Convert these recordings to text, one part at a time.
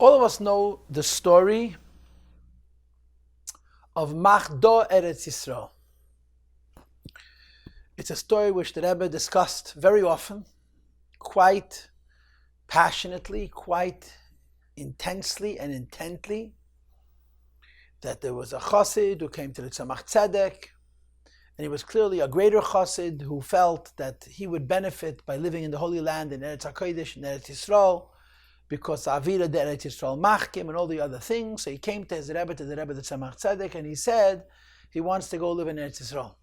All of us know the story of Machdo Eretz Yisrael. It's a story which the Rebbe discussed very often, quite passionately, quite intensely and intently, that there was a chassid who came to the Tzemach Tzedek, and he was clearly a greater chassid who felt that he would benefit by living in the Holy Land in Eretz HaKodesh, in Eretz Yisrael, because Avira de Eretz Yisrael Machkim and all the other things. So he came to the Rebbe, the Tzemach Tzedek, and he said he wants to go live in Eretz Yisrael.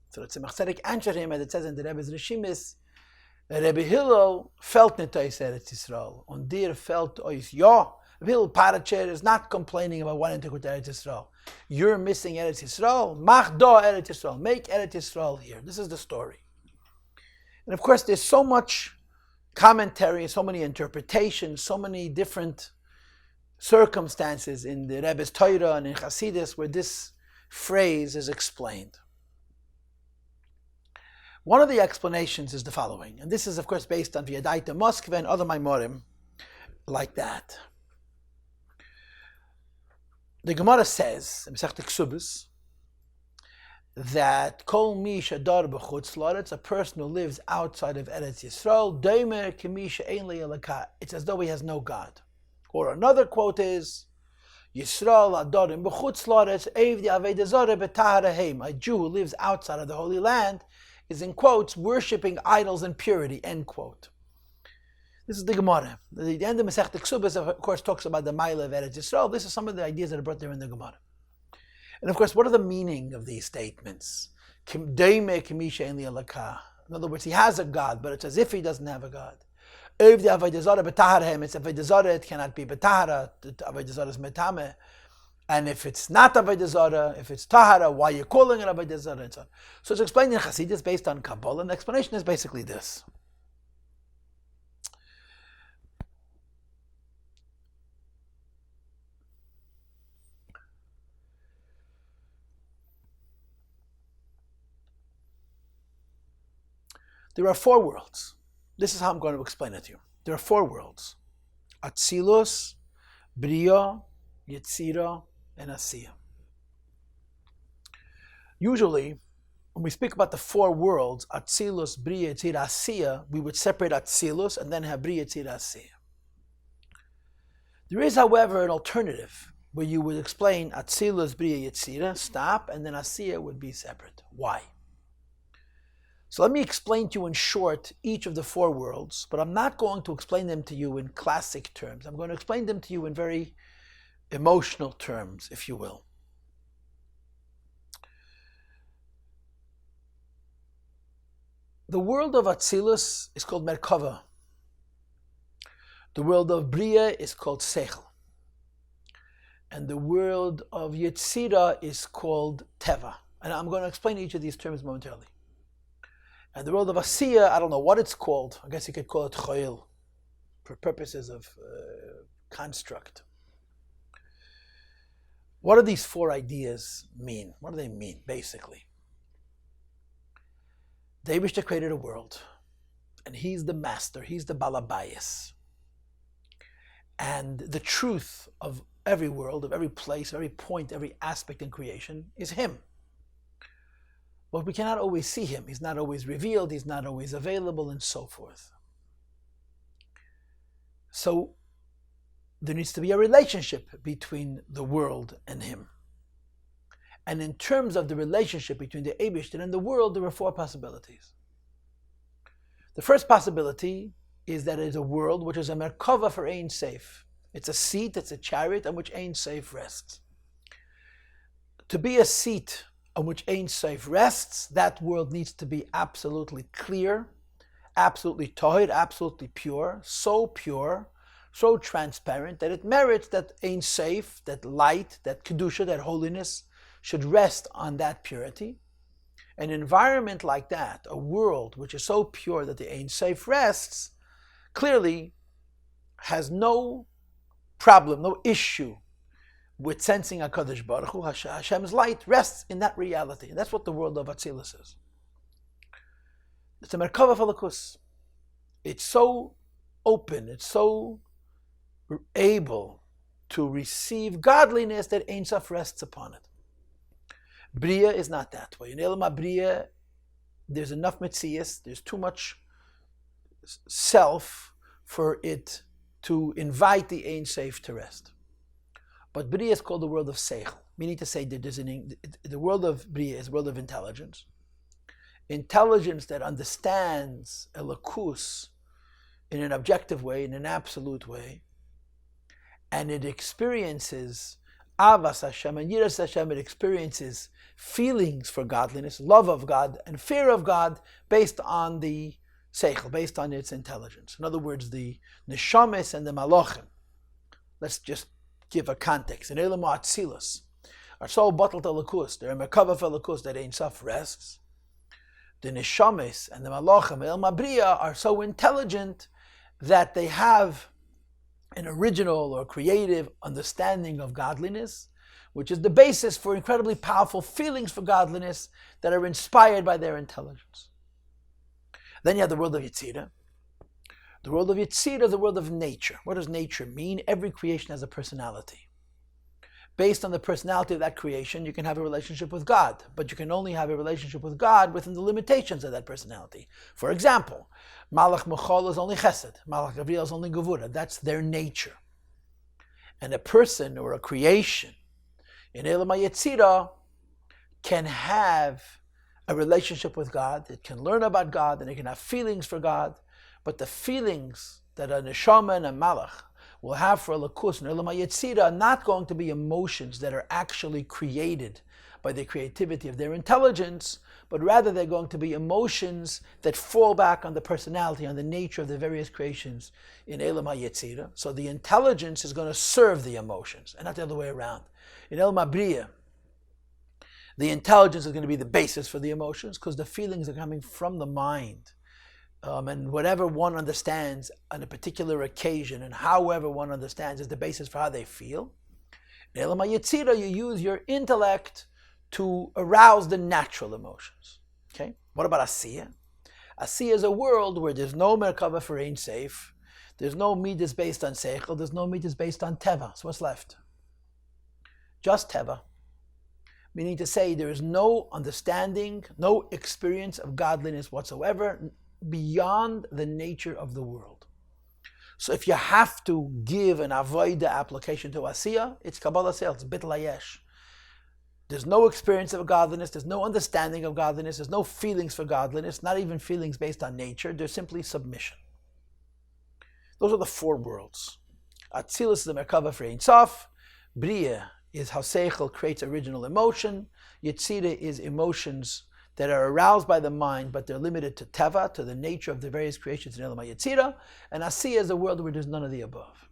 So the Tzemach Tzedek answered him, as it says in the Rebbe's Rishimis, Rebbe Hillel felt nicht ois Eretz Yisrael, und dir felt ois ja. Rebbe Hillel Paracher is not complaining about wanting to go to Eretz Yisrael. You're missing Eretz Yisrael. Mach do Eretz Yisrael. Make Eretz Yisrael here. This is the story. And of course, there's so much commentary, so many interpretations, so many different circumstances in the Rebbe's Torah and in Chassidus where this phrase is explained. One of the explanations is the following, and this is of course based on V'yadaita Moskva and other Maimorim like that. The Gemara says in Masechet Ksubos that Kol mi shadar b'chutz la'aretz, a person who lives outside of Eretz Yisrael, doimer k'mi she'ein li elokah, it's as though he has no God. Or another quote is Yisrael adorim b'chutz la'aretz evdi aveda zareh b'tahara heim, a Jew who lives outside of the Holy Land is, in quotes, worshipping idols in purity, end quote. This is the Gemara. The end of Masechet Ksubos, of course, talks about the Maila of Eretz Yisrael. This is some of the ideas that are brought there in the Gemara. And of course, what are the meaning of these statements? In other words, he has a God, but it's as if he doesn't have a God. It's Avodah Zarah, it cannot be B'tahara, Avodah Zarah is Metame. And if it's not Avodah Zarah, if it's Tahara, why are you calling it Avodah Zarah, and so on. So it's explained in Chassidus based on Kabbalah, and the explanation is basically this. There are four worlds. This is how I'm going to explain it to you. There are four worlds. Atzilus, Bria, Yetzira, and Asiya. Usually, when we speak about the four worlds, Atzilus, Bria, Yetzira, Asiya, we would separate Atzilus and then have Bria, Yetzira, Asiya. There is, however, an alternative where you would explain Atzilus, Bria, Yetzira, stop, and then Asiya would be separate. Why? So let me explain to you in short each of the four worlds, but I'm not going to explain them to you in classic terms. I'm going to explain them to you in very emotional terms, if you will. The world of Atzilus is called Merkava. The world of Bria is called Seichel. And the world of Yetzira is called Teva. And I'm going to explain each of these terms momentarily. And the world of Asiya, I don't know what it's called. I guess you could call it Choil for purposes of construct. What do these four ideas mean? What do they mean, basically? The Eibishter created a world, and he's the master, he's the balabayas. And the truth of every world, of every place, every point, every aspect in creation is him. But we cannot always see him. He's not always revealed, he's not always available, and so forth. So there needs to be a relationship between the world and him. And in terms of the relationship between the Eibishter and the world, there are four possibilities. The first possibility is that it is a world which is a Merkava for Ein Seif. It's a seat, it's a chariot on which Ein Seif rests. To be a seat on which Ein Seif rests, that world needs to be absolutely clear, absolutely tahir, absolutely pure, so transparent that it merits that Ein Seif, that light, that kedusha, that holiness should rest on that purity. An environment like that, a world which is so pure that the Ein Seif rests, clearly has no problem, no issue with sensing HaKadosh Baruch Hu. Hashem's light rests in that reality. And that's what the world of Atzilus is. It's a Merkava Falakus. It's so open, it's so able to receive godliness that Ein Sof rests upon it. Bria is not that way. In Elam Bria, there's enough Metzias, there's too much self for it to invite the Ein Sof to rest. But Bria is called the world of Seichel, meaning to say that the world of Bria is a world of intelligence. Intelligence that understands Elokus in an objective way, in an absolute way, and it experiences Avas Hashem and Yiras Hashem, it experiences feelings for godliness, love of God, and fear of God based on the Seichel, based on its intelligence. In other words, the Neshamis and the Malachim. Let's just give a context. In Elam Atzilus are so bottled Elokus, they're a Merkava for Elokus that Ein Sof rests. The Neshamis and the Malachim, El Mabriya, are so intelligent that they have an original or creative understanding of godliness, which is the basis for incredibly powerful feelings for godliness that are inspired by their intelligence. Then you have the world of Yetzirah. The world of Yetzirah is the world of nature. What does nature mean? Every creation has a personality. Based on the personality of that creation, you can have a relationship with God, but you can only have a relationship with God within the limitations of that personality. For example, Malach Mechol is only Chesed, Malach Gabriel is only Gevura. That's their nature. And a person or a creation in Elam HaYetzirah can have a relationship with God, it can learn about God, and it can have feelings for God, but the feelings that a Neshama and a Malach will have for Elokus and Elam HaYetzirah are not going to be emotions that are actually created by the creativity of their intelligence, but rather they're going to be emotions that fall back on the personality, on the nature of the various creations in Elam HaYetzirah. So the intelligence is going to serve the emotions, and not the other way around. In Elam HaBriya, the intelligence is going to be the basis for the emotions, because the feelings are coming from the mind. And whatever one understands on a particular occasion and however one understands is the basis for how they feel. In Elam HaYetzirah, you use your intellect to arouse the natural emotions. Okay? What about Asiya? Asiya is a world where there's no Merkava for Ein Sof, there's no midas based on Seichel, there's no midas based on Teva. So what's left? Just Teva. Meaning to say there is no understanding, no experience of godliness whatsoever, beyond the nature of the world. So if you have to give an avoida application to Asiya, it's Kabbalah Sel, it's Bittul Hayesh. There's no experience of godliness, there's no understanding of godliness, there's no feelings for godliness, not even feelings based on nature, there's simply submission. Those are the four worlds. Atzilus is the Merkava for Ein Sof, Bria is how Seichel creates original emotion, Yetzirah is emotions that are aroused by the mind, but they're limited to Teva, to the nature of the various creations in Elam HaYetzirah, and Asiya is a world where there's none of the above.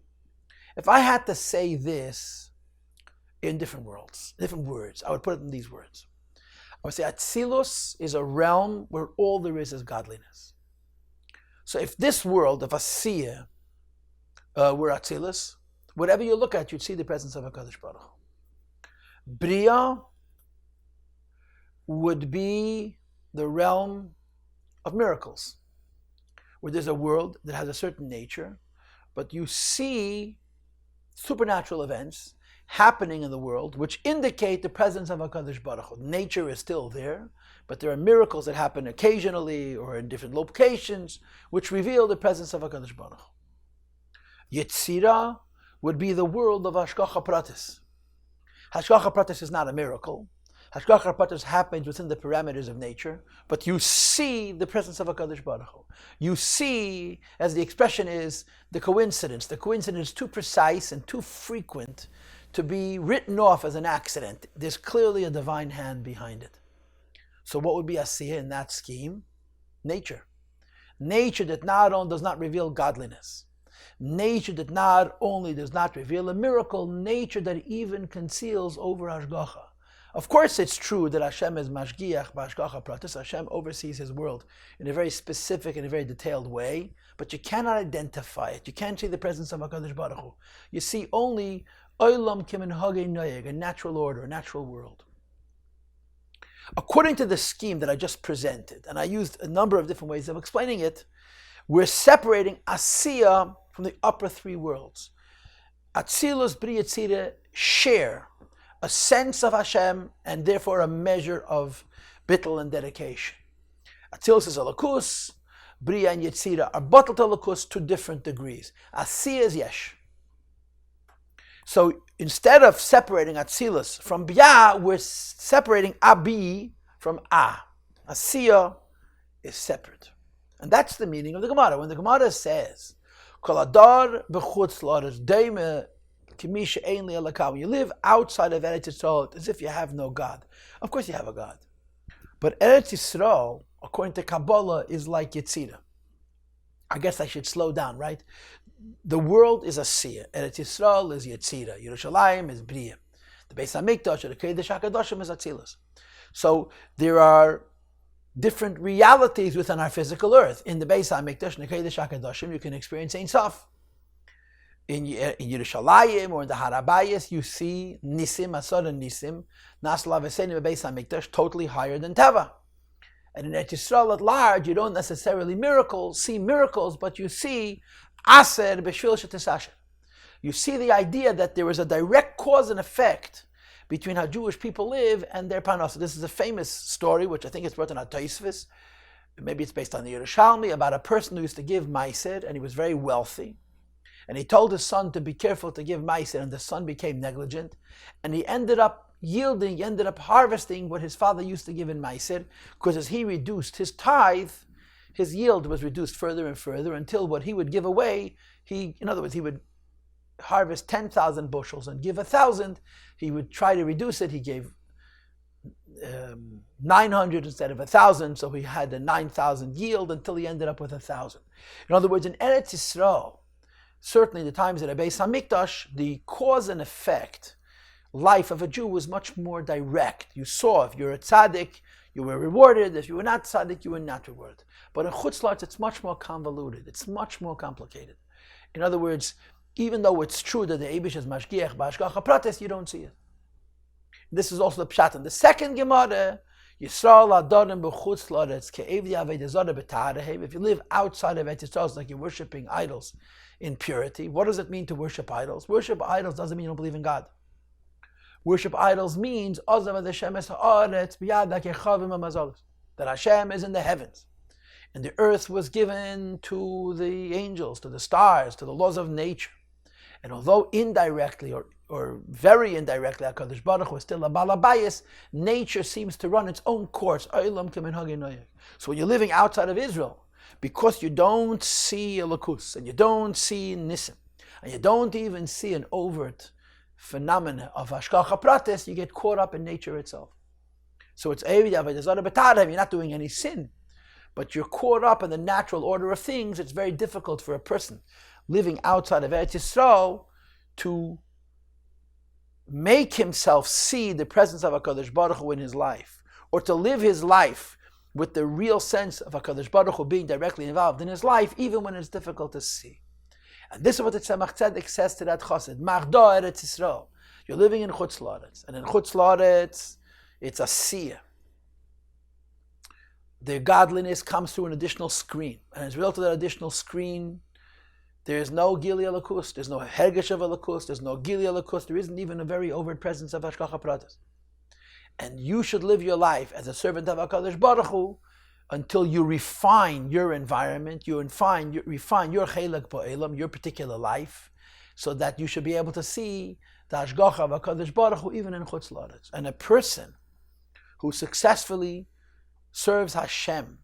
If I had to say this in different words, I would put it in these words. I would say Atzilus is a realm where all there is godliness. So if this world of Asiya were Atzilus, whatever you look at, you'd see the presence of HaKadosh Baruch Hu. Bria would be the realm of miracles, where there's a world that has a certain nature, but you see supernatural events happening in the world which indicate the presence of HaKadosh Baruch Hu. Nature is still there, but there are miracles that happen occasionally or in different locations which reveal the presence of HaKadosh Baruch Hu. Yetzirah would be the world of Hashgacha Pratis. Hashgacha Pratis is not a miracle. Hashgacha Pratis happens within the parameters of nature, but you see the presence of HaKadosh Baruch Hu. You see, as the expression is, the coincidence. The coincidence is too precise and too frequent to be written off as an accident. There's clearly a divine hand behind it. So what would be Asiya in that scheme? Nature. Nature that not only does not reveal godliness, nature that not only does not reveal a miracle, nature that even conceals over Hashgacha. Of course, it's true that Hashem is mashgiach b'hashgacha pratis. Hashem oversees His world in a very specific and a very detailed way, but you cannot identify it. You can't see the presence of HaKadosh Baruch Hu. You see only olam kiminhagei noyeg, a natural order, a natural world. According to the scheme that I just presented, and I used a number of different ways of explaining it, we're separating Asiya from the upper three worlds. Atzilus Bri Yetzira share a sense of Hashem and therefore a measure of bittul and dedication. Atzilus is a lakus, Bria and Yetzira are bottled to lakus to different degrees. Asiya is yesh. So instead of separating Atzilus from Bia, we're separating Abi from A. Asiya is separate. And that's the meaning of the Gemara. When the Gemara says, Kol adar b'chutz la'aretz deime k'mi she'ein li elokah. When you live outside of Eretz Yisrael, it's as if you have no God. Of course you have a God. But Eretz Yisrael, according to Kabbalah, is like Yetzirah. I guess I should slow down, right? The world is Asiya. Eretz Yisrael is Yetzirah. Yerushalayim is Bria. The Beis HaMikdash, the Kodesh HaKadoshim is Atzilus. So there are different realities within our physical earth. In the Beis HaMikdash, in the Kodesh HaKadoshim, you can experience Ein Sof. In Yerushalayim or in the Harabayas, you see Nisim, Asor and Nisim, Nasla V'Seinu Beis HaMikdash, totally higher than Teva. And in Eretz Yisrael at large, you don't necessarily see miracles, but you see Aser B'Shvil Shetis Asher. You see the idea that there is a direct cause and effect between how Jewish people live and their parnasa. This is a famous story, which I think is brought in Tosfos. Maybe it's based on the Yerushalmi, about a person who used to give meiser, and he was very wealthy. And he told his son to be careful to give meiser, and the son became negligent. And he ended up harvesting what his father used to give in meiser, because as he reduced his tithe, his yield was reduced further and further until what he would give away, he would harvest 10,000 bushels and give 1,000. He would try to reduce it. He gave 900 instead of 1,000, so he had a 9,000 yield until he ended up with 1,000. In other words, in Eretz Yisrael, certainly in the times of the Beis HaMikdash, the cause and effect life of a Jew was much more direct. You saw if you're a tzaddik, you were rewarded. If you were not tzaddik, you were not rewarded. But in Chutz La'aretz, it's much more convoluted. It's much more complicated. In other words, even though it's true that the Eibush is mashgiach b'hashgacha pratis, you don't see it. This is also the pshat. In the second Gemara, Yisrael adorim b'chutz la'aretz ke'evdi avei zara b'ta'arehev. If you live outside of Eretz Yisrael, it's like you're worshiping idols in purity. What does it mean to worship idols? Worship idols doesn't mean you don't believe in God. Worship idols means that Hashem is in the heavens. And the earth was given to the angels, to the stars, to the laws of nature. And although indirectly or very indirectly, HaKadosh Baruch Hu is still a balabayas, nature seems to run its own course. So when you're living outside of Israel, because you don't see a lakus, and you don't see nisim, and you don't even see an overt phenomena of hashgacha pratis, you get caught up in nature itself. So it's you're not doing any sin, but you're caught up in the natural order of things. It's very difficult for a person living outside of Eretz Yisrael to make himself see the presence of HaKadosh Baruch Hu in his life, or to live his life with the real sense of HaKadosh Baruch Hu being directly involved in his life, even when it's difficult to see. And this is what the Tzemach Tzedek says to that chassid. Marda Eretz Yisrael. You're living in Chutz La'aretz. And in Chutz La'aretz, it's a siyah. The godliness comes through an additional screen. And as a result of that additional screen, there is no Gili Alakus, there's no Hergesh of Alakus, there's no Gili Alakus, there isn't even a very overt presence of Hashgacha Pratis. And you should live your life as a servant of HaKadosh Baruch Hu until you refine your environment, you refine your Chelek Bo'elam, your particular life, so that you should be able to see the Hashgacha of HaKadosh Baruch Hu even in Chutz La'aretz. And a person who successfully serves Hashem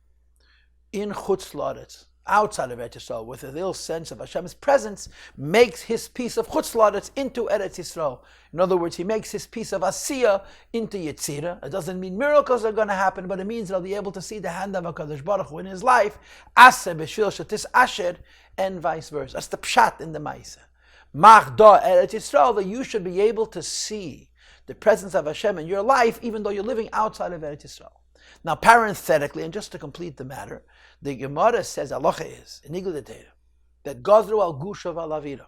in Chutz La'aretz, outside of Eretz Yisrael, with a real sense of Hashem's presence, makes his piece of Chutz La'aretz into Eretz Yisrael. In other words, he makes his piece of Asiya into Yetzirah. It doesn't mean miracles are going to happen, but it means he'll be able to see the hand of HaKadosh Baruch Hu in his life, Aseh b'shvil shetis asher, and vice versa. That's the pshat in the Maisa. Machda Eretz Yisrael, that you should be able to see the presence of Hashem in your life, even though you're living outside of Eretz Yisrael. Now, parenthetically, and just to complete the matter, the Gemara says, halacha is, in Igul Torah, that Gazru al Gushav al Avira.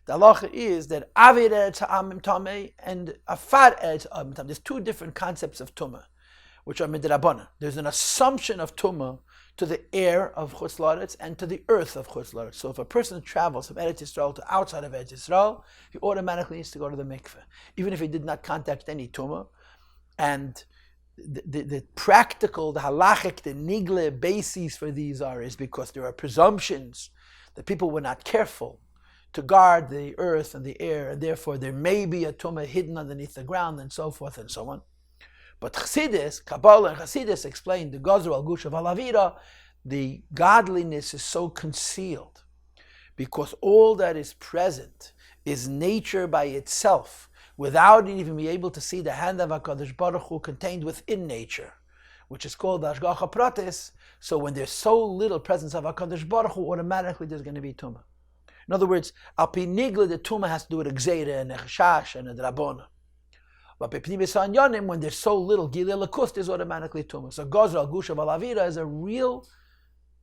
The halacha is that Avir Eretz Ha'amim Tameh and Afar Eretz Ha'amim Tameh. There's two different concepts of Tumah, which are midrabanan. There's an assumption of Tumah to the air of Chutz La'aretz and to the earth of Chutz La'aretz. So if a person travels from Eretz Yisrael to outside of Eretz Yisrael, he automatically needs to go to the mikveh, even if he did not contact any tumah. And the practical, the halachic, the nigle bases for these is because there are presumptions that people were not careful to guard the earth and the air, and therefore there may be a tumah hidden underneath the ground, and so forth and so on. But Chassidus, Kabbalah and Chassidus explain the Gazru al Gush of Alavira, the godliness is so concealed because all that is present is nature by itself, without even being able to see the hand of HaKadosh Baruch Hu contained within nature, which is called Hashgacha Pratis. So when there's so little presence of HaKadosh Baruch Hu, automatically there's going to be Tumah. In other words, Al Pi Nigla, the Tumah has to do with Gzeira and Echshash and Drabona. But when there's so little Gilei Lakus, there's automatically Tumah. So Gazra al Gush of Alavira is a real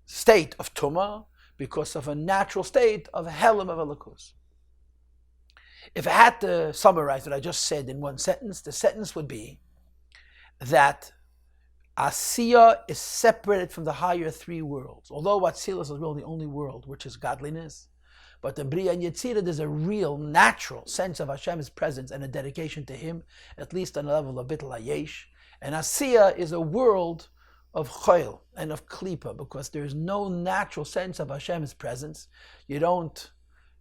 state of Tumah because of a natural state of Helam of Lakus. If I had to summarize what I just said in one sentence, the sentence would be that Asiya is separated from the higher three worlds. Although Atzilus is really the only world, which is godliness, but in Bria and Yetzirah there's a real, natural sense of Hashem's presence and a dedication to Him, at least on the level of Bittul Hayesh. And Asiya is a world of Choil and of Klipa, because there's no natural sense of Hashem's presence. You don't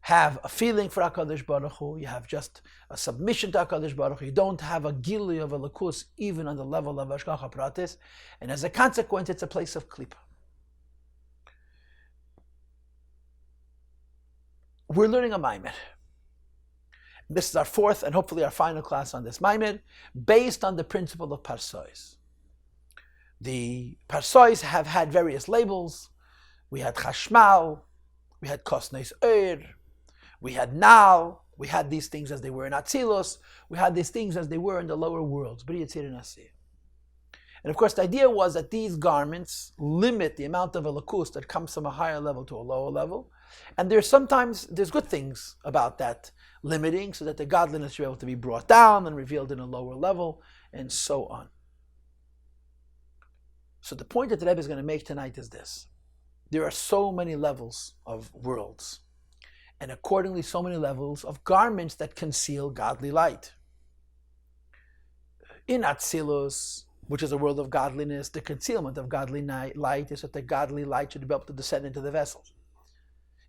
have a feeling for HaKadosh Baruch Hu, you have just a submission to HaKadosh Baruch Hu. You don't have a gili of a lakus even on the level of Hashgacha Pratis, and as a consequence it's a place of Klipa. We're learning a Maamar. This is our fourth and hopefully our final class on this Maamar, based on the principle of Parshas. The Parshas have had various labels. We had Chashmal, we had Kosnes Or, we had Nal, we had these things as they were in Atzilus, we had these things as they were in the lower worlds, Bri Yetzirah and Asiya. And of course the idea was that these garments limit the amount of alakus that comes from a higher level to a lower level. And there's good things about that limiting, so that the godliness is able to be brought down and revealed in a lower level, and so on. So the point that the Rebbe is going to make tonight is this. There are so many levels of worlds, and accordingly so many levels of garments that conceal godly light. In Atzilus, which is a world of godliness, the concealment of godly light is that the godly light should be able to descend into the vessels.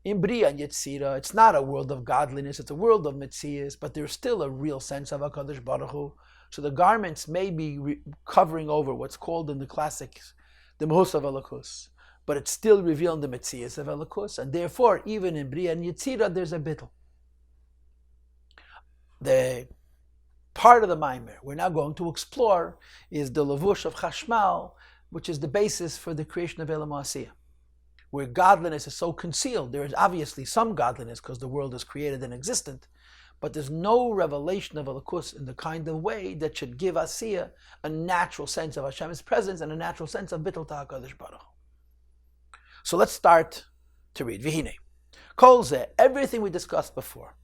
In Bria and Yetzirah, it's not a world of godliness, it's a world of Metzias, but there's still a real sense of HaKadosh Baruch Hu. So the garments may be covering over what's called in the classics the Mahus of Elokus, but it's still revealing the Metzias of Elokus, and therefore, even in Bria and Yetzirah, there's a bittul. The part of the Maamar we're now going to explore is the Lavush of Chashmal, which is the basis for the creation of Elam Asiyah, where godliness is so concealed. There is obviously some godliness because the world is created and existent, but there's no revelation of Elokus in the kind of way that should give Asiyah a natural sense of Hashem's presence and a natural sense of Bittul HaKadosh Baruch Hu. So let's start to read. Vihine. Kol zeh, everything we discussed before,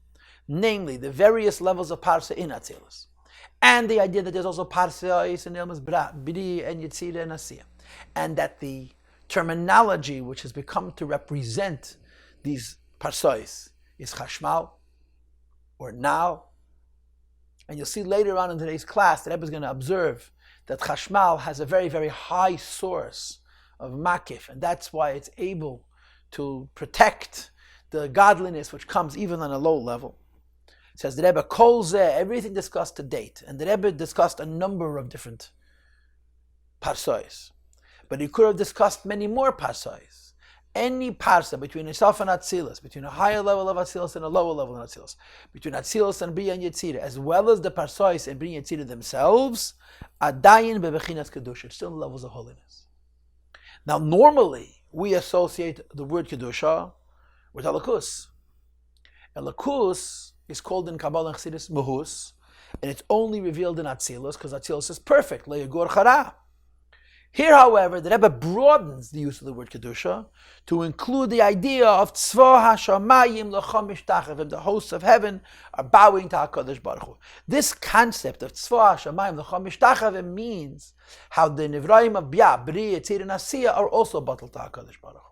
namely the various levels of Parsa in Atzilus, and the idea that there's also Parsa in Ilmas Bri and Yetzirah and Asiyah, and that the terminology which has become to represent these Parsas is Chashmal or Nal. And you'll see later on in today's class that Rebbe is going to observe that Chashmal has a very, very high source of Makif, and that's why it's able to protect the godliness which comes even on a low level. It says the Rebbe, Kol zeh, everything discussed to date, and the Rebbe discussed a number of different Parsas. But he could have discussed many more Parsas. Any Parsa between himself and Atzilus, between a higher level of Atzilus and a lower level of Atzilus, between Atzilus and Bria and Yetzirah, as well as the Parsas and Bria and Yetzirah themselves, Adayin bebechinas kedusha, it's still levels of holiness. Now, normally we associate the word kedusha with Elokus. Elokus is called in Kabbalah and Chassidus Mahus, and it's only revealed in Atzilus because Atzilus is perfect. Le'yagur chara. Here, however, the Rebbe broadens the use of the word Kedusha to include the idea of Tzva HaShamayim L'cham Mishtachevim, the hosts of heaven are bowing to HaKadosh Baruch Hu. This concept of Tzva HaShamayim L'cham Mishtachevim means how the Nivraim of Bia, Bri, Yitzir, and Asiya are also bottled to HaKadosh Baruch Hu.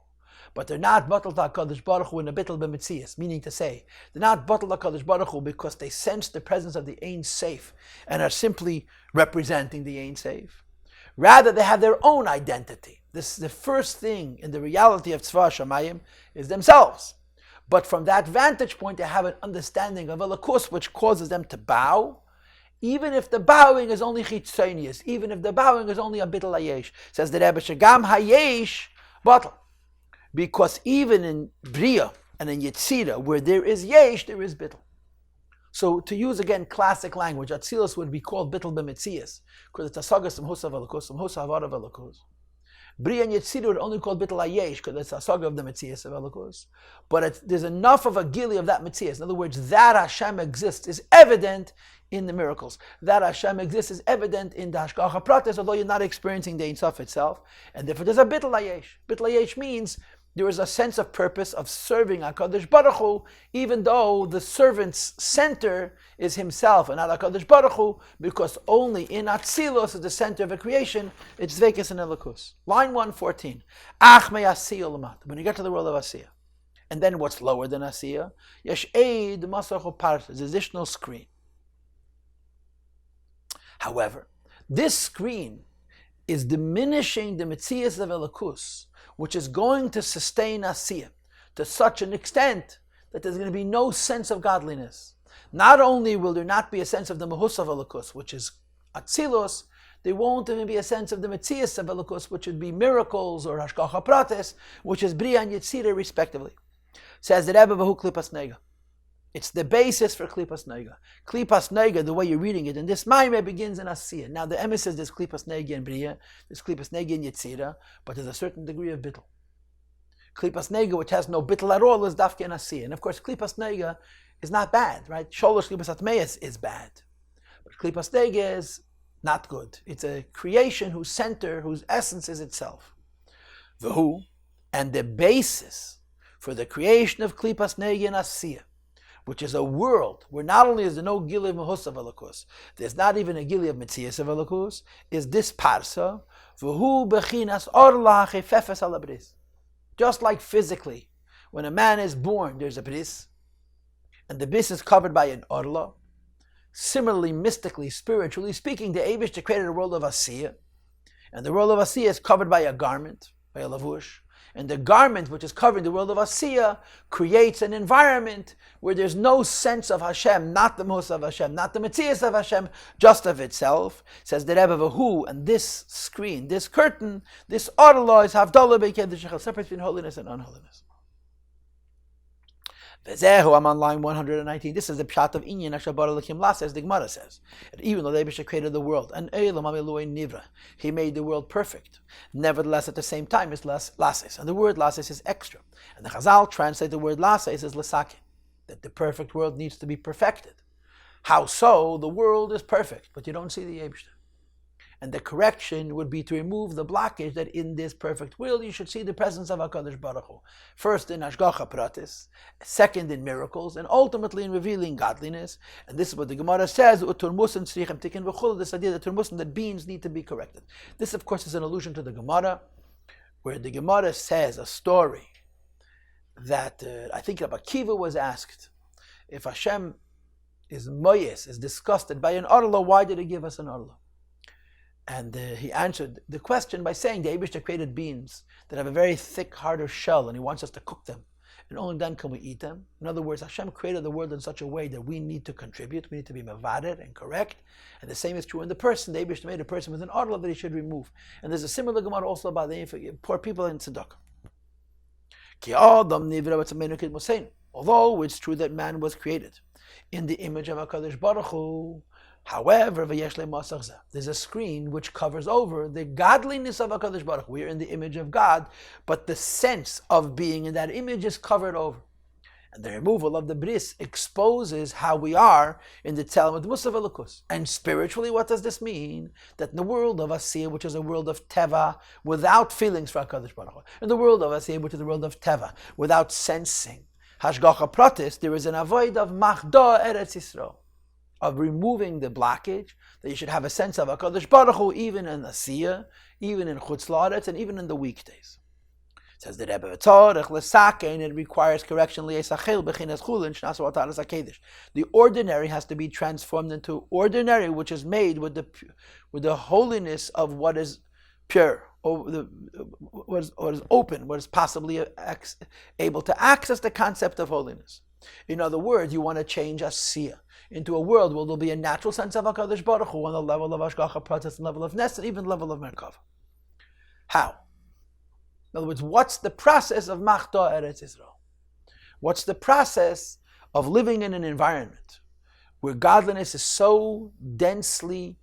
But they're not bottled to HaKadosh Baruch Hu in a bittul b'metzias, meaning to say, they're not bottled to HaKadosh Baruch Hu because they sense the presence of the Ein Seif and are simply representing the Ein Seif. Rather, they have their own identity. This is the first thing in the reality of Tzva Shamayim is themselves. But from that vantage point, they have an understanding of Elokus, which causes them to bow, even if the bowing is only chitzonius, even if the bowing is only a bittul hayesh. Says the Rebbe, Shagam hayesh bottle. Because even in Bria and in Yetzira, where there is yesh, there is bittul. So to use again classic language, Atzilus would be called bittul b'metzias, because it's a sagas from Husa Velakus, from Husa Havara Velakus. Bria and Yetzira would only call bittul hayesh, because it's a saga of the metzias of Velakus. But there's enough of a gili of that metzias. In other words, that Hashem exists is evident in the miracles. That Hashem exists is evident in the Hashgacha Pratis, although you're not experiencing the Ein Sof itself. And therefore there's a bittul hayesh. Bittul hayesh means there is a sense of purpose of serving HaKadosh Baruch Hu, even though the servant's center is himself and not HaKadosh Baruch Hu, because only in Atzilus is the center of a creation, it's Zvekis and Elokus. Line 114. Ach me Asiya Lamat. When you get to the world of Asiya, and then what's lower than Asiya? Yesh Eid Masach Parshas, the additional screen. However, this screen is diminishing the Metzias of Elokus, which is going to sustain Asiya to such an extent that there's going to be no sense of godliness. Not only will there not be a sense of the Mahus of Elokus, which is Atzilus, there won't even be a sense of the Metzias of Elokus, which would be miracles or Hashgacha Pratis, which is Bria and Yetzira respectively. Says the Rebbe Vahu Klipas Nega. It's the basis for Klipas Nega. Klipas Nega, the way you're reading it, and this Maamar begins in Asiya. Now the emes says there's Klipas Nega in Bria, there's Klipas Nega in Yetzira, but there's a certain degree of bittul. Klipas Nega, which has no bittul at all, is Dafke in Asiya. And of course, Klipas Nega is not bad, right? Sholosh Klipas Atmeis is bad. But Klipas Nega is not good. It's a creation whose center, whose essence is itself. V'hu, and the basis for the creation of Klipas Nega in Asiya, which is a world where not only is there no gili of Mahus of Elokus, there's not even a gili of Metzias of Elokus, is this Parsa, V'hu bechinas orla chefefes ala bris. Just like physically, when a man is born, there's a bris, and the bris is covered by an orla. Similarly, mystically, spiritually speaking, the Eibush created a world of Asiya, and the world of Asiya is covered by a garment, by a lavush. And the garment which is covering the world of Asiya creates an environment where there's no sense of Hashem, not the Mos of Hashem, not the Metzias of Hashem, just of itself. Says the Rebbe Vahu, and this screen, this curtain, this orla is Havdalah Beikeh, separates between holiness and unholiness. I'm on line 119. This is the pshat of Inyan Ashabar Elokim Las, as the Gemara says. And even though the Eibush created the world, and Eilam Amiluin Nivra, he made the world perfect. Nevertheless, at the same time, it's Lases. And the word Lases is extra. And the Chazal translate the word Lases as Lasake, that the perfect world needs to be perfected. How so? The world is perfect, but you don't see the Eibush. And the correction would be to remove the blockage that in this perfect world you should see the presence of HaKadosh Baruch Hu. First in Hashgacha Pratis, second in miracles, and ultimately in revealing godliness. And this is what the Gemara says, this idea that turmusim, that beings need to be corrected. This of course is an allusion to the Gemara, where the Gemara says a story that I think Rabbi Kiva was asked, if Hashem is moyes, is disgusted by an orla, why did he give us an orla? And he answered the question by saying the Eibush created beans that have a very thick, harder shell, and he wants us to cook them. And only then can we eat them. In other words, Hashem created the world in such a way that we need to contribute, we need to be mavadet and correct. And the same is true in the person. The Eibush made a person with an orla that he should remove. And there's a similar Gemara also about the poor people in Tzedakah. Although it's true that man was created in the image of HaKadosh Baruch Hu, however, there's a screen which covers over the godliness of HaKadosh Baruch Hu. We are in the image of God, but the sense of being in that image is covered over. And the removal of the bris exposes how we are in the Talmud Musav Elokus. And spiritually, what does this mean? That in the world of Asiyah, which is a world of Teva, without feelings for HaKadosh Baruch Hu, in the world of Asiyah, which is the world of Teva, without sensing, Hashgacha Pratis, there is an avoid of Machda Eretz Yisrael, of removing the blockage, that you should have a sense of HaKadosh Baruch Hu, even in Asiyah, even in Chutz La'aretz, and even in the weekdays. Says the Rebbe, and it requires correction. The ordinary has to be transformed into ordinary, which is made with the holiness of what is pure, or what is open, what is possibly able to access the concept of holiness. In other words, you want to change Asiyah into a world where there'll be a natural sense of HaKadosh Baruch Hu on the level of Hashgacha Pratis, and level of Nes, and even level of Merkava. How? In other words, what's the process of Machda Eretz Yisrael? What's the process of living in an environment where godliness is so densely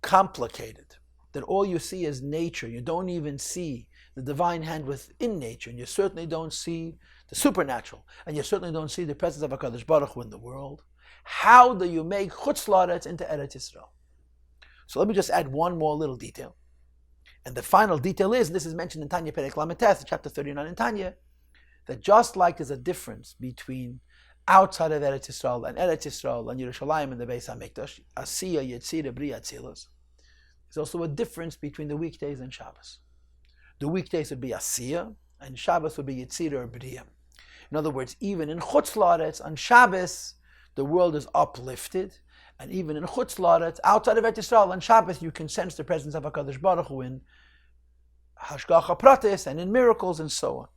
complicated that all you see is nature? You don't even see the divine hand within nature, and you certainly don't see the supernatural, and you certainly don't see the presence of HaKadosh Baruch Hu in the world. How do you make Chutz La'aretz into Eretz Yisrael? So let me just add one more little detail. And the final detail is, and this is mentioned in Tanya Perek Lametes, chapter 39 in Tanya, that just like there's a difference between outside of Eretz Yisrael and Yerushalayim and the Beis HaMikdash, Asiyah, Yetzirah, Bria, Atzilas, there's also a difference between the weekdays and Shabbos. The weekdays would be Asiyah, and Shabbos would be Yetzirah or Bria. In other words, even in Chutz La'aretz, on Shabbos, the world is uplifted, and even in Chutz La'aretz, outside of Eretz Yisrael, on Shabbos, you can sense the presence of HaKadosh Baruch Hu in Hashgacha Pratis and in miracles and so on.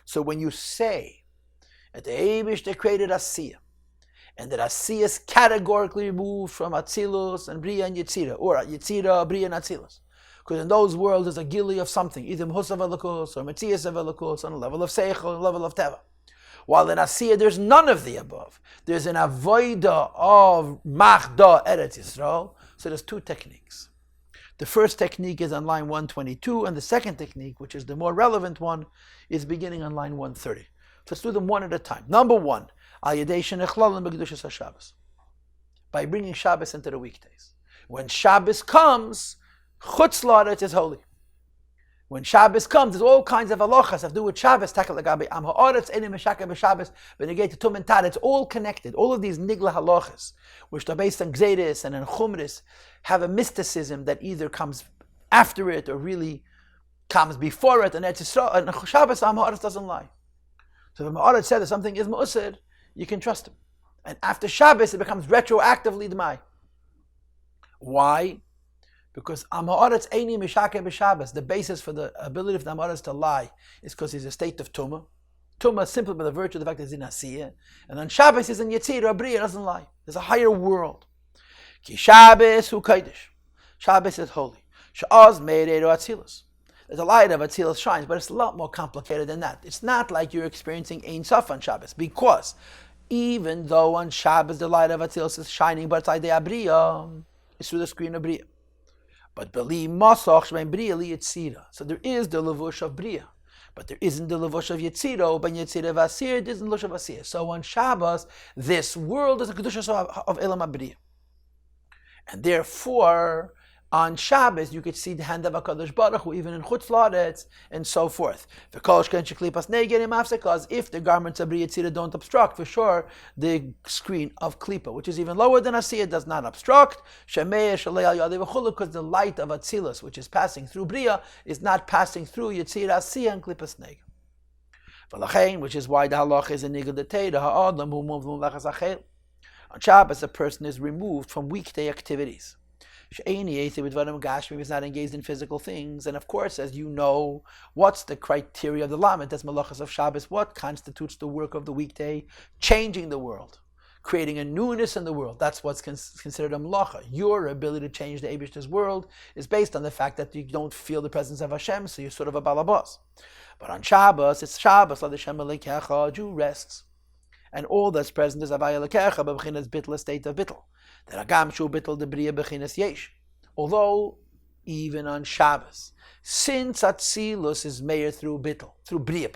So when you say that the Eibishter created Asiyah, and that Asiyah is categorically removed from Atzilus and Bria and Yetzirah, or Yetzirah, Bria and Atzilus, because in those worlds there's a gili of something, either Mhusav Elokus or Metzias Elokus, on a level of Seichel, on a level of Teva. While in Asiyah there's none of the above. There's an avoida of Machda Eretz Yisrael. So there's two techniques. The first technique is on line 122, and the second technique, which is the more relevant one, is beginning on line 130. So let's do them one at a time. Number one, Al Yedei Shenechlal B'Kedushas HaShabbos, by bringing Shabbos into the weekdays. When Shabbos comes, Chutz La'aretz is holy. When Shabbos comes, there's all kinds of halachas have to do with Shabbos. It's all connected. All of these nigla halachas, which are based on Gzeiris and on Chumris, have a mysticism that either comes after it or really comes before it. And Shabbos, Haaretz doesn't lie. So if Haaretz said that something is mu'usir, you can trust him. And after Shabbos, it becomes retroactively d'mai. Why? Because Am Haaretz Eini Mishake b'Shabbos, the basis for the ability of the Am Haaretz to lie is because he's a state of Tumah. Tumah simply by the virtue of the fact that he's in Asiyah. And on Shabbos he's in Yetzirah or Bria, doesn't lie. There's a higher world. Ki Shabbos hu Kodesh. Shabbos is holy. Sha'az Meireiro Atzilus. There's a light of Atzilus shines, but it's a lot more complicated than that. It's not like you're experiencing Ein Sof on Shabbos, because even though on Shabbos the light of Atzilus is shining, but it's Aidei Bria, it's through the screen of Bria. But beli masach shmein bria li yetzira. So there is the levush of bria, but there isn't the levush of yetzira. Ben yetzira vasir, there isn't the levush of vasir. So on Shabbos, this world is a kedusha of elam bria, and therefore on Shabbos you could see the hand of HaKadosh Baruch Hu even in Chutz La'aretz and so forth. Because if the garments of Bria Yetzirah don't obstruct, for sure the screen of Klipa, which is even lower than Asiyah, does not obstruct. Because the light of Atzilus, which is passing through Bria, is not passing through Yetzirah, Asiyah, and Klipas Nega. Which is why the halach is a nigel detay, ha'adam who moves on Shabbos, a person is removed from weekday activities. He's not engaged in physical things. And of course, as you know, what's the criteria of the Lamed? That's malachas of Shabbos. What constitutes the work of the weekday? Changing the world, creating a newness in the world. That's what's considered a malacha. Your ability to change the Eibishter's world is based on the fact that you don't feel the presence of Hashem, so you're sort of a balabas. But on Shabbos, it's Shabbos, Lech Lecha, Jew rests. And all that's present is Avaya Lekecha, b'chinas bitl, a state of bitl. Although even on Shabbos, since Atzilus is meir through Bria,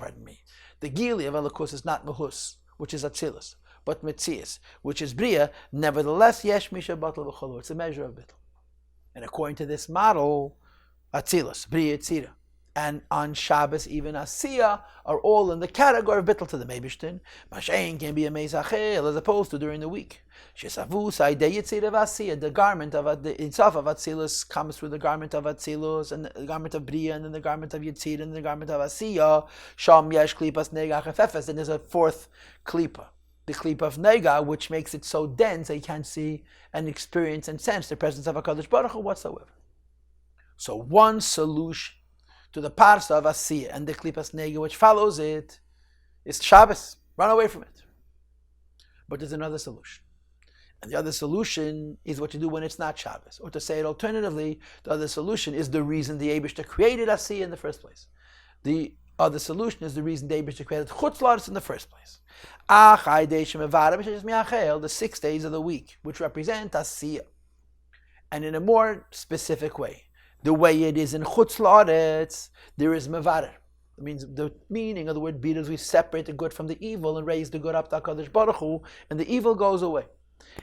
The Gili of Elokus is not Mahus, which is Atzilus, but Metzias, which is Bria. Nevertheless, Yesh Misha Batal V'Cholur. It's a measure of Bittul. And according to this model, Atzilus, Bria, Tzira, and on Shabbos, even Asiya are all in the category of Bittul to the Meibishtin. Mashain can be a Meizachel as opposed to during the week. Shesavus, Aidei Yitzira V'Asiya, the garment of the itself of Atzilus comes through the garment of Atzilus, and the garment of Bria, and then the garment of Yitzira, and the garment of Asiya. Sham Yesh Klipas Negach Efefes, and there's a fourth Klipa. The Klipa of Nega, which makes it so dense that you can't see and experience and sense the presence of HaKadosh Baruch Hu whatsoever. So one solution to the Parsha of Asiya and the Klipas Nega which follows it is Shabbos. Run away from it. But there's another solution. And the other solution is what you do when it's not Shabbos. Or to say it alternatively, the other solution is the reason the Eibishter created Asiya in the first place. The other solution is the reason the Eibishter created Chutz La'aretz in the first place. The 6 days of the week, which represent Asiya. And in a more specific way. The way it is in Chutz La'aretz, there is Mevarer. It means the meaning of the word Bira is we separate the good from the evil and raise the good up to HaKadosh Baruch Hu, and the evil goes away.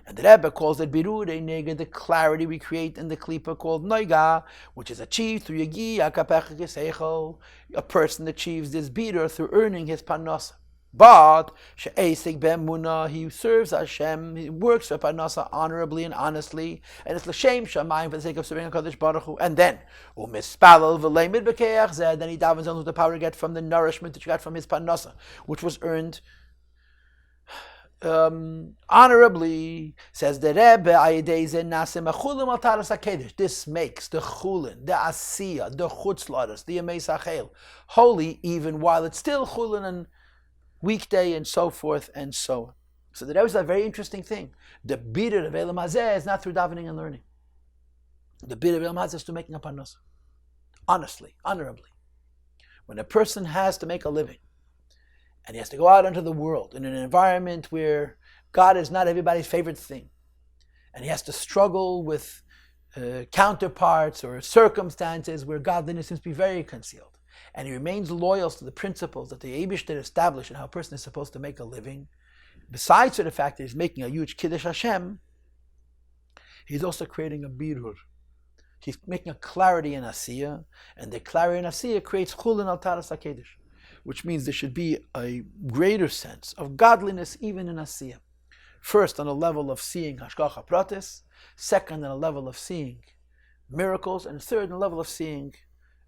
And the Rebbe calls it Birurei Nega, the clarity we create in the Klipa called Noiga, which is achieved through Yagi Akapech Geseichel. A person achieves this Birur through earning his Parnasa. But She'esik Be'emunah, he serves Hashem, he works for Parnasa honorably and honestly, and it's l'shem shamayim for the sake of serving HaKadosh Baruch Hu. And then U'mispalel v'leimid b'keach zeh, then he davens on with the power to get from the nourishment that you got from his Parnasa, which was earned honorably. Says the Rebbe, this makes the chulin, the asiya, the chutz la'aretz, the yemei sachel holy, even while it's still chulin and weekday and so forth and so on. So that was a very interesting thing. The bidur of Elam Hazeh is not through davening and learning. The bidur of Elam Hazeh is through making a parnasa. Honestly, honorably. When a person has to make a living, and he has to go out into the world in an environment where God is not everybody's favorite thing, and he has to struggle with counterparts or circumstances where godliness seems to be very concealed, and he remains loyal to the principles that the Eibishter established and how a person is supposed to make a living, besides the fact that he's making a huge Kiddush Hashem, he's also creating a birur. He's making a clarity in Asiya, and the clarity in Asiya creates chulin al taras HaKedesh, which means there should be a greater sense of godliness even in Asiya. First, on a level of seeing Hashgacha Pratis, second, on a level of seeing miracles, and third, on a level of seeing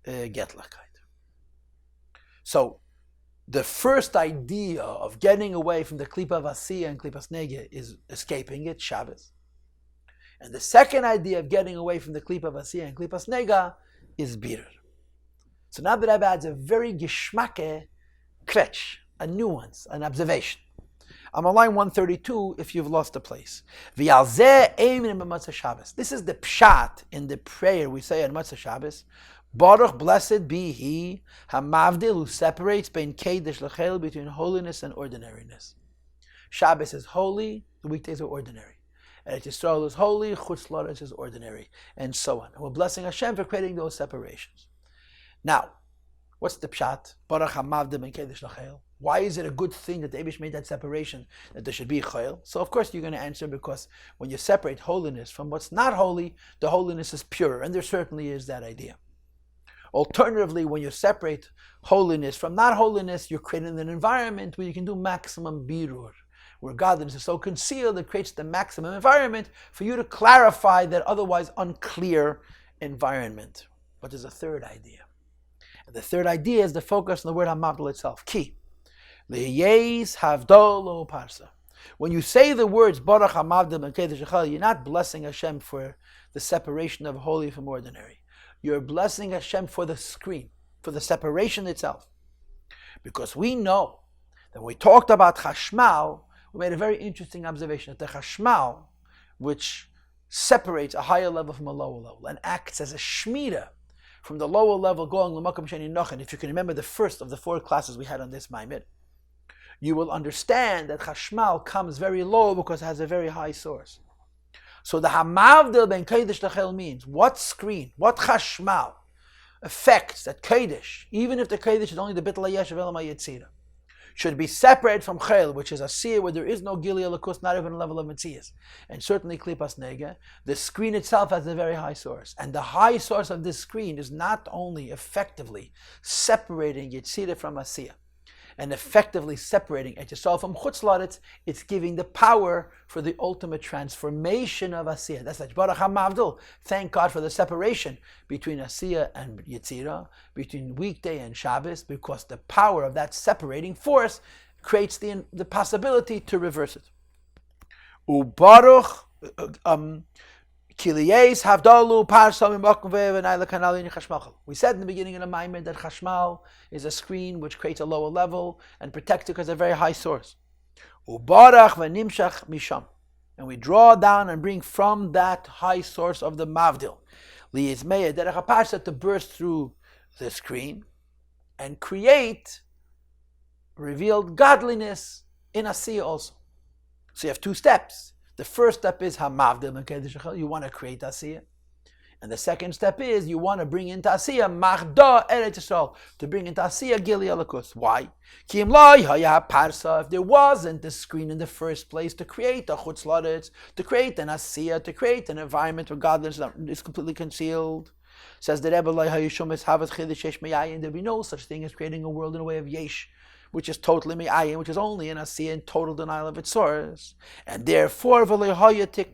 Getlachkeit. So, the first idea of getting away from the Klipa of Asiya and Klipas Nega is escaping it, Shabbos. And the second idea of getting away from the Klipa of Asiya and Klipas Nega is Birur. So now the Rebbe adds a very geschmacke kvetch, a nuance, an observation. I'm on line 132 if you've lost a place. This is the pshat in the prayer we say on Matzah Shabbos. Baruch, blessed be he, hamavdil, who separates between Kedesh Lechel, between holiness and ordinariness. Shabbos is holy, the weekdays are ordinary. And Yisrael is holy, Chutz La'aretz is ordinary, and so on. And we're blessing Hashem for creating those separations. Now, what's the pshat? Baruch hamavdil ben Kedesh Lechel. Why is it a good thing that the Eibush made that separation, that there should be chayil? So of course you're going to answer because when you separate holiness from what's not holy, the holiness is pure, and there certainly is that idea. Alternatively, when you separate holiness from not holiness, you're creating an environment where you can do maximum birur, where godliness is so concealed it creates the maximum environment for you to clarify that otherwise unclear environment. But there's a third idea. And the third idea is the focus on the word hamavdil itself. Ki. Liyes havdolo parsa. When you say the words Baruch hamavdil ben Kedesh Lechel, you're not blessing Hashem for the separation of holy from ordinary. You're blessing Hashem for the screen, for the separation itself. Because we know that when we talked about Chashmal, we made a very interesting observation that the Chashmal, which separates a higher level from a lower level and acts as a shmira from the lower level going l'makom sheni nochen. If you can remember the first of the 4 classes we had on this Maamar, you will understand that Chashmal comes very low because it has a very high source. So the hamavdil ben Kedesh Lechel means what screen, what Chashmal affects that Kedesh, even if the Kedesh is only the bittul hayesh of Elam HaYetzira. should be separated from chel, which is Asiya, where there is no Gili Alakus, not even a level of Metzias. And certainly Klipas Nega, the screen itself has a very high source. And the high source of this screen is not only effectively separating Yetzirah from Asiya, and effectively separating Etz Yisrael from Chutz Laretz, it's giving the power for the ultimate transformation of Asiya. That's like Baruch HaMavdil. Thank God for the separation between Asiya and Yetzirah, between weekday and Shabbos, because the power of that separating force creates the possibility to reverse it. Ubaruch Kiliyes Havdalu Parsha Mimakom Ve'Venai Lekanali Chashmachal. We said in the beginning of the Maamar that Chashmal is a screen which creates a lower level and protects it because it's a very high source. Ubarach v'nimshach misham, and we draw down and bring from that high source of the Mavdil Liyizmeya Derech Parsha to burst through the screen and create revealed godliness in Asiya also. So you have two steps. The first step is Hamavdil, you want to create Asiya. And the second step is you want to bring into Asiya Machda Eretz Yisrael, to bring into Asiya Gili Alakus. Why? Kim Loi Haya Parsa, if there wasn't the screen in the first place to create a Chutz Laretz, to create an Asiya, to create an environment where godliness is completely concealed. Says the Rebbe, there'll be no such thing as creating a world in a way of Yesh, which is totally me'ayin, which is only in Asiya, in total denial of its source. And therefore, the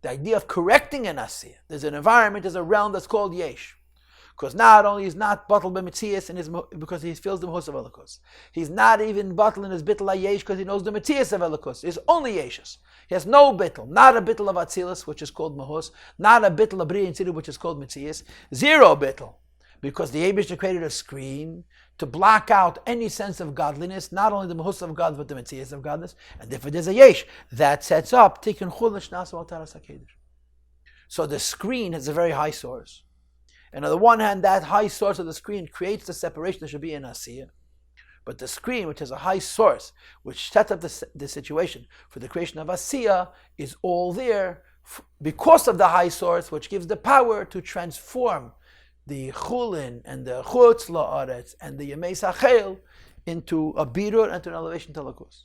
idea of correcting an Asiya, there's an environment, there's a realm that's called Yesh. Because not only is not batal b'metzias because he feels the mahus of Elikus. He's not even batal in his bittul Yesh because he knows the metzias of Elikus. It's only Yeshes. He has no bittul, not a bittul of Atzilus, which is called mahus, not a bittul of Bri and Tzidu, which is called metzias, zero bittul. Because the Eibishter created a screen to block out any sense of godliness, not only the mahus of God, but the metzias of godliness. And therefore there's a yesh that sets up tikkun chulish nasu al taras hakedesh. So the screen has a very high source. And on the one hand, that high source of the screen creates the separation that should be in Asiya. But the screen, which has a high source, which sets up the situation for the creation of Asiya, is all there because of the high source, which gives the power to transform the chulin and the chutz la'aretz and the yemei sachel into a birur and to an elevation to lakus.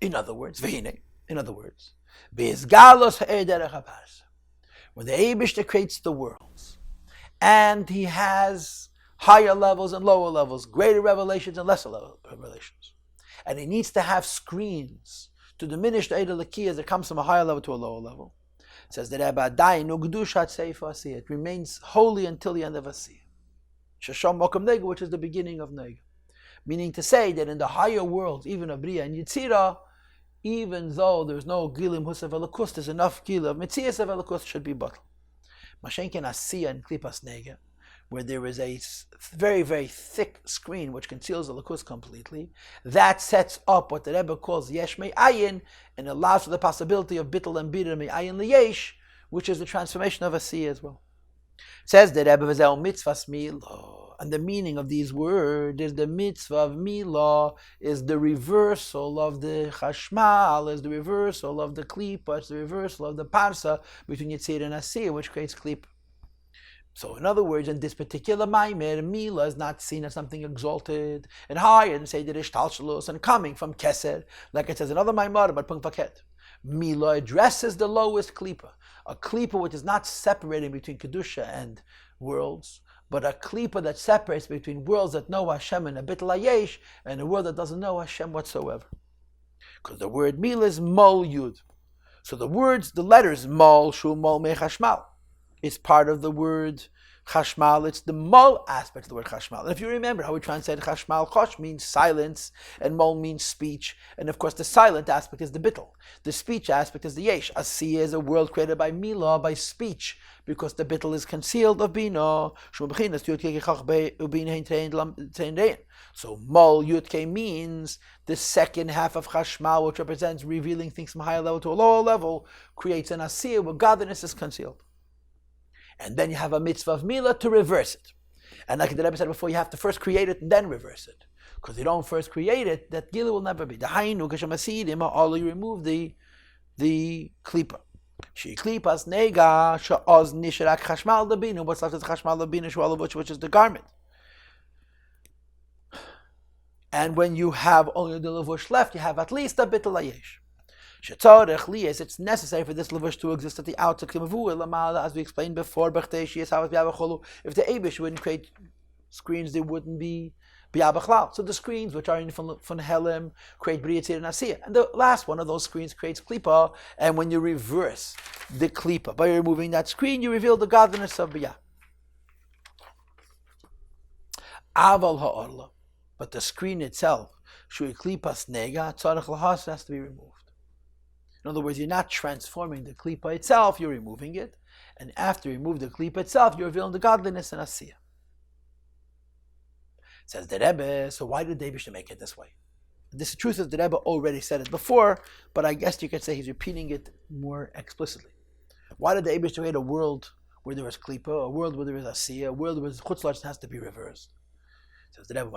In other words, beizgalos ha'ederech haparsha, when the Eibishter creates the worlds, and he has higher levels and lower levels, greater revelations and lesser revelations, and he needs to have screens to diminish the Eid al-Lakiyah as it comes from a higher level to a lower level. It says that it remains holy until the end of Asiya. Shasham Mokum Nega, which is the beginning of Nega. Meaning to say that in the higher worlds, even of Bria and Yitzira, even though there's no Gilim Husav Elikus, there's enough Gilim of Metzias of Elikus should be bottled. Mashenken Asiya and Klipas Nega, where there is a very, very thick screen which conceals the lakus completely, that sets up what the Rebbe calls yesh me'ayin, and allows for the possibility of bittul and bitter me'ayin liyesh, which is the transformation of Asiya as well. It says the Rebbe v'zeh mitzvahs milah, and the meaning of these words is the mitzvah of milah is the reversal of the chashmal, is the reversal of the klipa, it's the reversal of the parsa between Yitzir and Asiya, which creates klipa. So in other words, in this particular Maamar, Mila is not seen as something exalted and higher than say the Ishtalshalus and coming from Keser, like it says in other Maamar about Punk Paket. Mila addresses the lowest klipa, a klipa which is not separating between Kedusha and worlds, but a klipa that separates between worlds that know Hashem and a bit layesh and a world that doesn't know Hashem whatsoever. Because the word Mila is Mol Yud. So the letters Mol, Shu, Mol, Me, Chashmal. It's part of the word chashmal. It's the mol aspect of the word chashmal. And if you remember how we translate chashmal, chosh means silence, and mol means speech. And of course, the silent aspect is the bittul. The speech aspect is the yesh. Asiya is a world created by milah, by speech, because the bittul is concealed of bina. So mol yudke means the second half of chashmal, which represents revealing things from a higher level to a lower level, creates an asiya where godliness is concealed. And then you have a mitzvah of milah to reverse it. And like the Rebbe said before, you have to first create it and then reverse it. Because you don't first create it, that gila will never be. The hainu kashamasiyim, all you remove the klipa. She klipas nega she'oz nisherak chashmal labinu. What's left is chashmal labinu, which is the garment. And when you have only the levush left, you have at least a bit of layesh. It's necessary for this levush to exist at the outside, as we explained before. If the Eibush wouldn't create screens, they wouldn't be biyabachlal. So the screens, which are in von Helem, create briyatzir and asiyah. And the last one of those screens creates klipa. And when you reverse the klipa, by removing that screen, you reveal the godliness of biyah. Aval ha'orla. But the screen itself, shui klipas nega, tzarech lahas, has to be removed. In other words, you're not transforming the klipa itself, you're removing it. And after you remove the klipa itself, you're revealing the godliness and asiyah. Says the Rebbe, so why did David make it this way? This truth is the Rebbe already said it before, but I guess you could say he's repeating it more explicitly. Why did the Eibush create a world where there was klipa, a world where there is asiyah, a world where chutzlars has to be reversed? Says the Rebbe,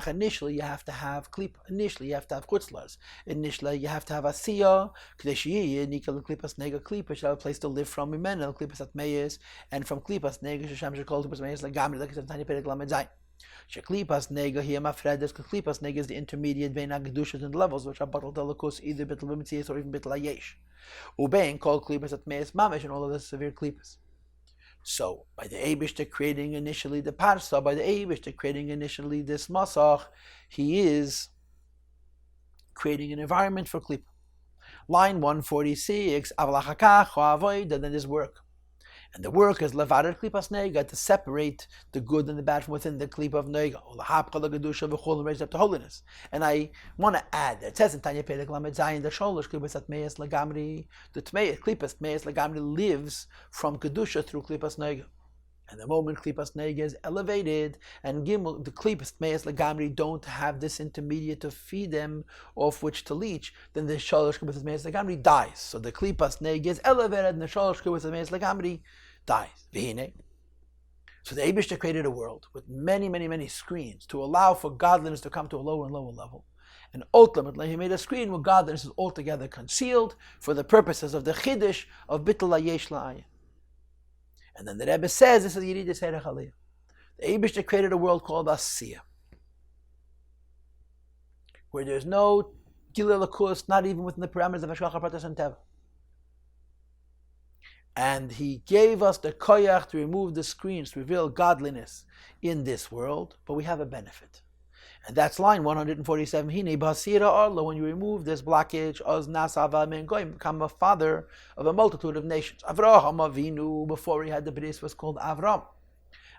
initially you have to have klipa, initially you have to have chutzlars, initially you have to have asiyah, klipas nega klipa should have a place to live from, klipas atmeyes, and from klipas nega shesham shekol klipas meyes lagamri, like it's tiny perek lamed zayin. Sheklipas nega here mafredes, klipas nega is the intermediate vein agdushas and levels, which are batal delikus, either bitul v'mitzias or even bitul ayesh. Ubein called klipas atmeyes mamesh, and all of this severe klipas. So, by the Eibishter creating initially the Parsha, by the Eibishter creating initially this Masach, he is creating an environment for Klipa. Line 146, then there's work. And the work is Levarer Klipas Nega, to separate the good and the bad from within the Klipa of Nega, and raise up to holiness. And I want to add that it says in Tanya Perek Lamed Zayin, the Sholosh Klipas Atmeyes Lagamri, the Klipas Atmeyes Lagamri lives from Kedusha through Klipas Nega. And the moment Klipas Nega is elevated, and Gimel, the Klipas Atmeyes Lagamri don't have this intermediate to feed them, off which to leech, then the Sholosh Klipas Atmeyes Lagamri dies. So the Klipas Nega is elevated, and the Sholosh Klipas Atmeyes Lagamri dies. So the Eibishter created a world with many, many, many screens to allow for godliness to come to a lower and lower level. And ultimately, he made a screen where godliness is altogether concealed for the purposes of the Chiddush of Bittul Hayesh La'ayin. And then the Rebbe says, this is Yeridas Herech Aliyah. The Eibishter created a world called Asiyah, where there's no Gilui Lakus, not even within the parameters of Hashgacha Pratis and Teva. And he gave us the koyach to remove the screens, to reveal godliness in this world, but we have a benefit. And that's line 147. Hine basira arlo, when you remove this blockage, oz nasa aval goyim, become a father of a multitude of nations. Avraham Avinu, before he had the bris, was called Avram.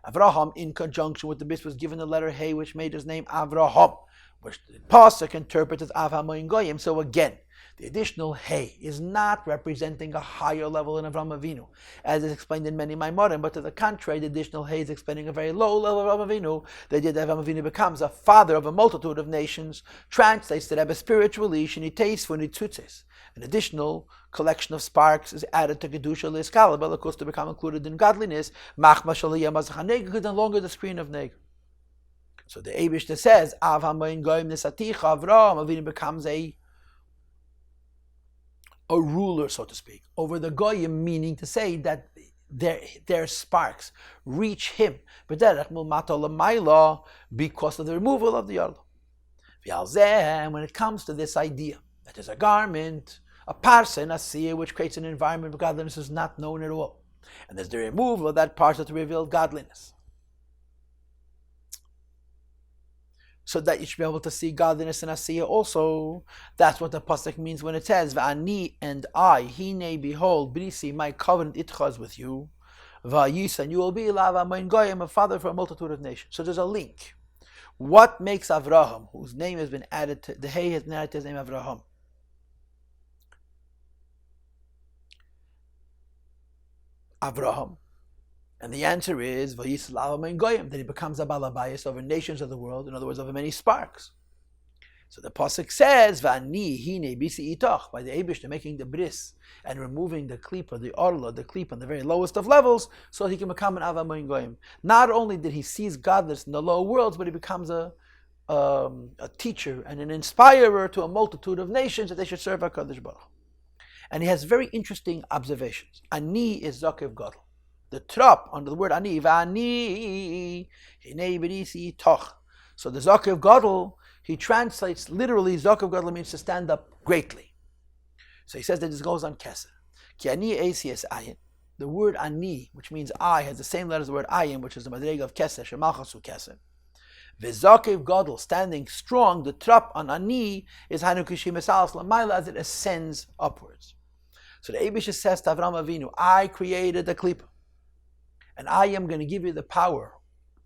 Avraham, in conjunction with the bris, was given the letter Hey, which made his name Avraham, which the Pasuk interprets as Avram Goyim. So again, the additional Hey is not representing a higher level in Avram Avinu, as is explained in many Maamarim, but to the contrary, the additional Hey is explaining a very low level of Avram Avinu. The idea that Avram Avinu becomes a father of a multitude of nations translates to Rebbe spiritually, Shinites for Nitzutzes. An additional collection of sparks is added to Kedusha L'Eskala, but of course to become included in godliness, Machma Shaliyah Mazachaneg, no longer the screen of Neg. So the Eibishter says, Avram Goyim Nisaticha, Avram Avinu becomes a ruler, so to speak, over the Goyim, meaning to say that their sparks reach him because of the removal of the Yarlo. And when it comes to this idea that there's a garment, a Parsha, and a Asiyah, which creates an environment where godliness is not known at all, and there's the removal of that Parsha to reveal godliness, so that you should be able to see godliness in Asiyah also. That's what the pasuk means when it says, "Va'ani and I, hine behold, brisi, my covenant itchaz with you, va'yis, and you will be lava mein goyim, a father for a multitude of nations." So there's a link. What makes Avraham, whose name has been added to the Hey, has been added to his name Avraham? Avraham. And the answer is, Vayis lava mein goyim, that he becomes a balabayas over nations of the world, in other words, over many sparks. So the pasuk says, "Va'ani hine bisi itoch," by the Eibishter making the bris and removing the klipa, the orla, the klipa on the very lowest of levels, so he can become an ava mein goyim. Not only did he seize godliness in the lower worlds, but he becomes a teacher and an inspirer to a multitude of nations that they should serve HaKadosh Baruch. And he has very interesting observations. Ani is Zakev Gadol. The trop under the word Ani, V'ani, Hinei B'risi Toch. So the Zakev Gadol, he translates literally, Zakev Gadol means to stand up greatly. So he says that this goes on Keser. Ki Ani Eisi Es Ayin. The word Ani, which means I, has the same letter as the word Ayin, which is the Madrega of Keser, Shemalchasu Keser. V'Zakev Gadol, standing strong, the trop on Ani is Hanukishim Esalas Lamayla, as it ascends upwards. So the Eibush says to Avram Avinu, I created the Klippa, and I am going to give you the power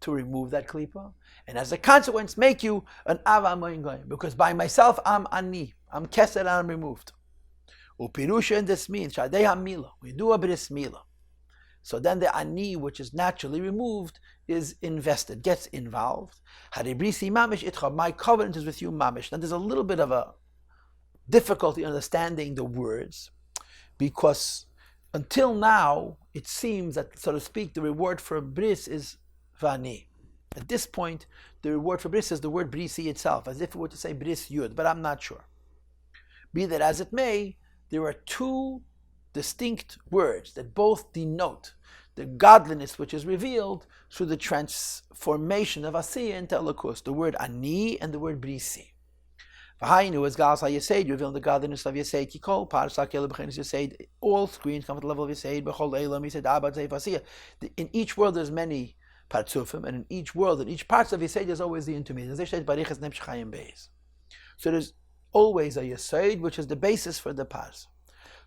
to remove that Klippa, and as a consequence, make you an Ava Amoyin Goyim, because by myself I'm Ani, I'm Keser and I'm removed. Upirusha, and this means Shadei HaMila, we do a bris Mila. So then the Ani, which is naturally removed, is invested, gets involved. Haribrisi mamish itcha, my covenant is with you mamish. Now there's a little bit of a difficulty understanding the words, because until now, it seems that, so to speak, the reward for bris is vani. At this point, the reward for bris is the word brisi itself, as if it were to say bris yud, but I'm not sure. Be that as it may, there are two distinct words that both denote the godliness which is revealed through the transformation of Asiya into Elokus, the word Ani and the word Brisi. V'hainu is Gal Yesed, revealing the godliness of Yesed, Kikol, Parshas Kele B'chenis Yesed, all screens come to the level of Yesed, B'chol Eilam, Yesed, Abad, Zeif, Asiya. In each world there's many Partsufim, and in each world, in each part of Yesed, there's always the intermediate. So there's always a Yesed, which is the basis for the Pars.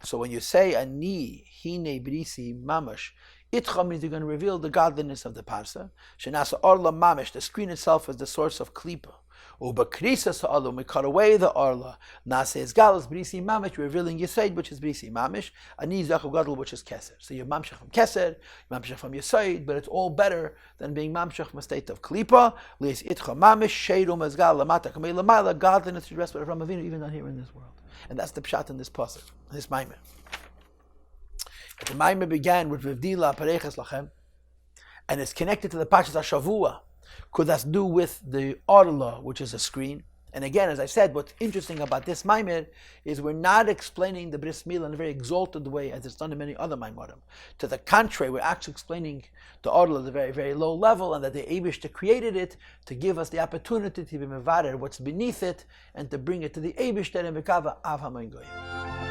So when you say Ani, Hine, Brisi, Mamash, Itcha means you're going to reveal the godliness of the Parsa. Shenasa Orla Mamish, the screen itself is the source of Klipa. Ubakrisa Sa'alu, we cut away the Orla. Nasa is Galas, Brisi Mamish, revealing Yesaid, which is Brisi Mamish. Ani Zachav Gadol, which is Keser. So you're Mamshach from Keser, you're Mamshach from Yesaid, but it's all better than being Mamshach from a state of Klipa. Leis Itcha Mamish, Sheirum Ezgal, Lamata, Kamei Lamayla, godliness to rest from Avinu, even not here in this world. And that's the pshat in this pasuk, this Maamar. The Maamar began with Vivdila Pareches Lachem, and it's connected to the Parshas Hashavua. Could that do with the Orla, which is a screen? And again, as I said, what's interesting about this Maamar is we're not explaining the Bris Milah in a very exalted way as it's done in many other Maamarim. To the contrary, we're actually explaining the Orla at a very, very low level, and that the Eibishter created it to give us the opportunity to be mevarer what's beneath it, and to bring it to the Eibishter and Mekava Av HaMoin Goyim.